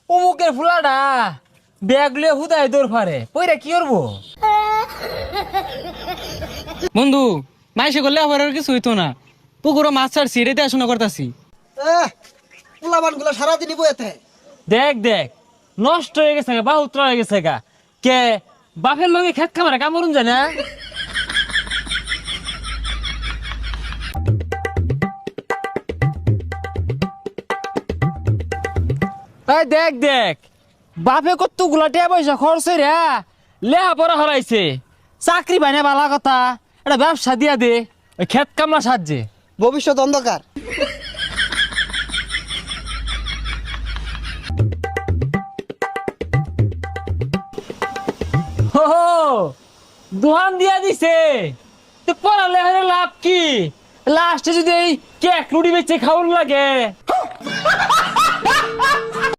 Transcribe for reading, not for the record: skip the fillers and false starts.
অমুকের ফুলাটা ব্যাগ লিয়ে হুদায় দৌড় ফারে ওইটা কি করবো? বন্ধু মাইসে করলে আবার আর কিছু হইতো না। পুকুরও মাছ ছাড়ছি, এটাই দেখাশোনা করতেছি। পোলাবান গুলো সারাদিনই বইতে। দেখ দেখ নষ্ট হয়ে গেছে গা, বাহুত্র হয়ে গেছে গা। কে বাপের লগে খেত খামারে কামড়ুন যায় না? এই দেখ দেখ বাপে কত গুলা টিয়া পয়সা খরচ রে লেহা পড়া হরাইছে, চাকরি পাই না বালা কথা, এটা ব্যবসা দিয়া দে ওই খেত কামলা সাহায্যে। ভবিষ্যৎ অন্ধকার। হো দোহান দিয়া দিছে তো পড়ালে লাভ কি? লাস্টে যদি এই কেক রুটি বেচে খাওয়ান লাগে